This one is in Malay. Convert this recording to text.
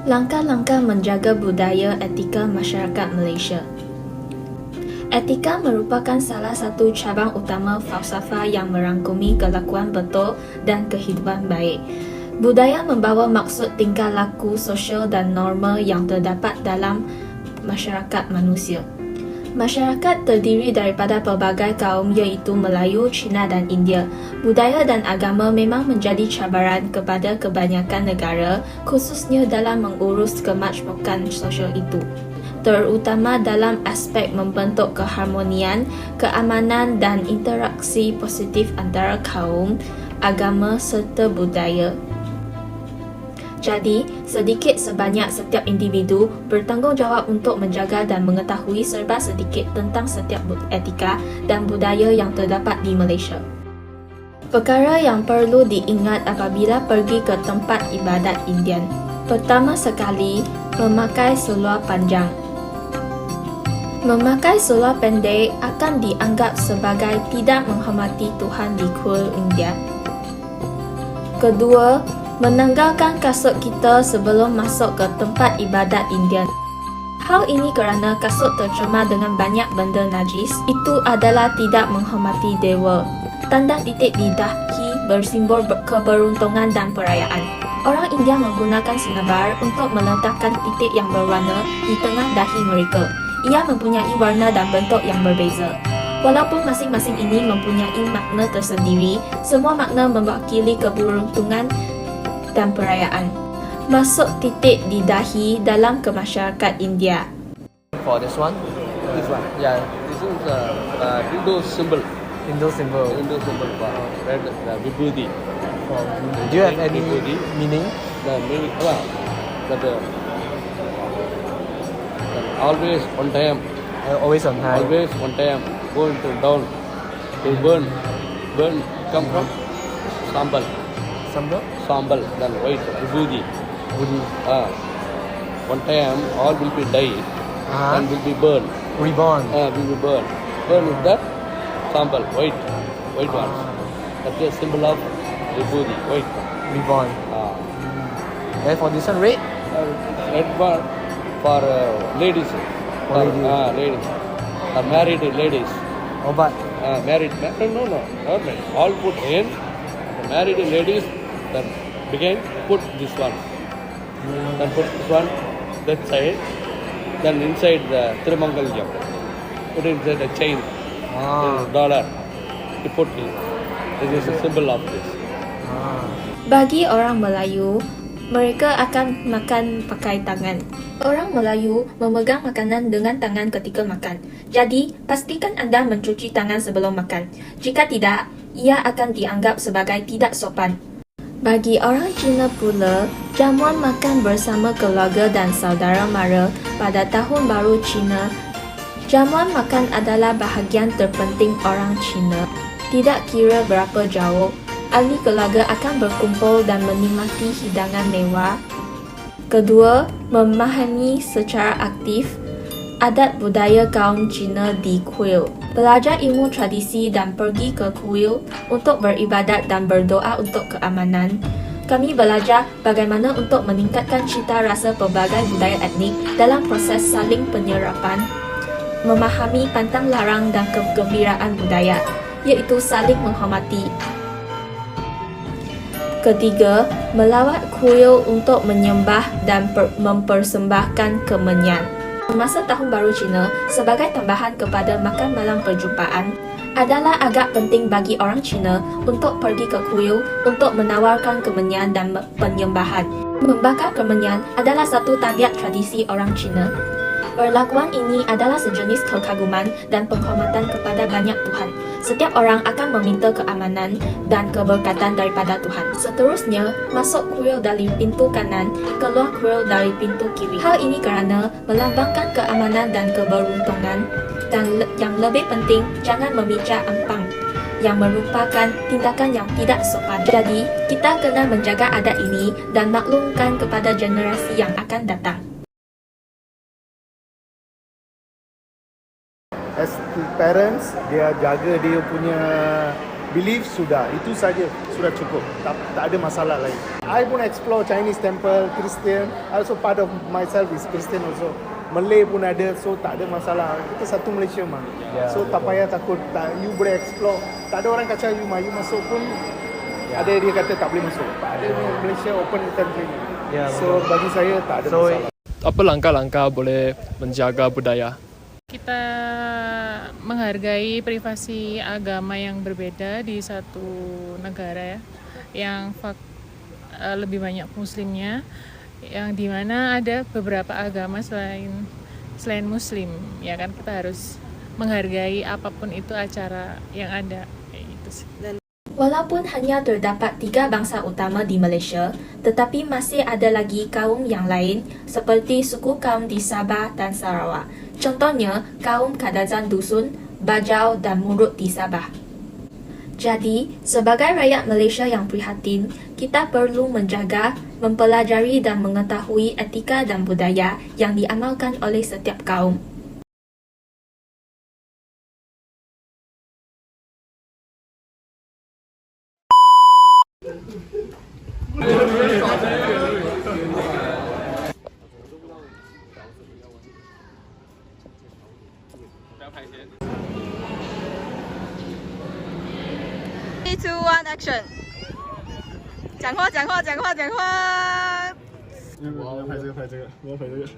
Langkah-langkah menjaga budaya etika masyarakat Malaysia. Etika merupakan salah satu cabang utama falsafah yang merangkumi kelakuan betul dan kehidupan baik. Budaya membawa maksud tingkah laku sosial dan norma yang terdapat dalam masyarakat manusia. Masyarakat terdiri daripada pelbagai kaum iaitu Melayu, Cina dan India. Budaya dan agama memang menjadi cabaran kepada kebanyakan negara, khususnya dalam mengurus kemajmukan sosial itu, terutama dalam aspek membentuk keharmonian, keamanan dan interaksi positif antara kaum, agama serta budaya. Jadi, sedikit sebanyak setiap individu bertanggungjawab untuk menjaga dan mengetahui serba sedikit tentang setiap etika dan budaya yang terdapat di Malaysia. Perkara yang perlu diingat apabila pergi ke tempat ibadat Indian. Pertama sekali, memakai seluar panjang. Memakai seluar pendek akan dianggap sebagai tidak menghormati Tuhan di kuil India. Kedua, menanggalkan kasut kita sebelum masuk ke tempat ibadat Indian. Hal ini kerana kasut tercemar dengan banyak benda najis, itu adalah tidak menghormati dewa. Tanda titik di dahi bersimbol keberuntungan dan perayaan. Orang India menggunakan sinabar untuk meletakkan titik yang berwarna di tengah dahi mereka. Ia mempunyai warna dan bentuk yang berbeza. Walaupun masing-masing ini mempunyai makna tersendiri, semua makna mewakili keberuntungan dan perayaan. Masuk titik di dahi dalam kemasyarakat India. For this one, yeah, This is Hindu symbol. Hindu symbol. Hindu symbol for red, the vibhuti. Do you have any Vibhuti. meaning? The meaning, that always on time, Always on time. always on time, go into down to burn, come from sambal, Sambal? then white, vibhuti. Budi. One time all will be dyed and will be burned. Reborn. Will be burned. Burn is that sambal, white ones. That's a symbol of vibhuti, white one. Reborn. And for this one, red? Red one for ladies. For ladies. Ladies. Married ladies. Oh, but Married. No, not married. All put in. Married ladies. Then begin put this one. Then put this one that side. Then inside the Trimangalyam. Put inside the chain. Dollar. You put it. This is a symbol of this. Bagi orang Melayu, mereka akan makan pakai tangan. Orang Melayu memegang makanan dengan tangan ketika makan. Jadi, pastikan anda mencuci tangan sebelum makan. Jika tidak, ia akan dianggap sebagai tidak sopan. Bagi orang Cina pula, jamuan makan bersama keluarga dan saudara mara pada Tahun Baru Cina. Jamuan makan adalah bahagian terpenting orang Cina. Tidak kira berapa jauh, ahli keluarga akan berkumpul dan menikmati hidangan mewah. Kedua, memahami secara aktif adat budaya kaum Cina di kuil. Belajar ilmu tradisi dan pergi ke kuil untuk beribadat dan berdoa untuk keamanan. Kami belajar bagaimana untuk meningkatkan cita rasa pelbagai budaya etnik dalam proses saling penyerapan, memahami pantang larang dan kegembiraan budaya, iaitu saling menghormati. Ketiga, melawat kuil untuk menyembah dan mempersembahkan kemenyan. Masa Tahun Baru Cina, sebagai tambahan kepada makan malam perjumpaan, adalah agak penting bagi orang Cina untuk pergi ke kuil untuk menawarkan kemenyan dan penyembahan. Membakar kemenyan adalah satu tabiat tradisi orang Cina. Perlakuan ini adalah sejenis kekaguman dan penghormatan kepada banyak Tuhan. Setiap orang akan meminta keamanan dan keberkatan daripada Tuhan. Seterusnya, masuk kuil dari pintu kanan, keluar kuil dari pintu kiri. Hal ini kerana melambangkan keamanan dan keberuntungan. Dan yang lebih penting, jangan memijak ampang, yang merupakan tindakan yang tidak sopan. Jadi, kita kena menjaga adat ini dan maklumkan kepada generasi yang akan datang. As parents, dia jaga dia punya believe sudah, itu saja sudah cukup. Tak ada masalah lain. I pun explore Chinese temple, Christian. Also part of myself is Christian also. Malay pun ada, so tak ada masalah. Kita satu Malaysia mah. So tak payah takut. You boleh explore. Tak ada orang kacau you mah. You masuk pun ada dia kata tak boleh masuk. Tak ada, Malaysia open country. So bagi saya tak ada masalah. Apa langkah-langkah boleh menjaga budaya? Kita menghargai privasi agama yang berbeda di satu negara ya, yang lebih banyak muslimnya, yang dimana ada beberapa agama selain muslim, ya kan, kita harus menghargai apapun itu acara yang ada, kayak gitu sih. Walaupun hanya terdapat 3 bangsa utama di Malaysia, tetapi masih ada lagi kaum yang lain seperti suku kaum di Sabah dan Sarawak. Contohnya, kaum Kadazan Dusun, Bajau dan Murut di Sabah. Jadi, sebagai rakyat Malaysia yang prihatin, kita perlu menjaga, mempelajari dan mengetahui etika dan budaya yang diamalkan oleh setiap kaum. Three, 2, 1, action！ 讲话，讲话，讲话，讲话！我要拍这个，我要拍这个。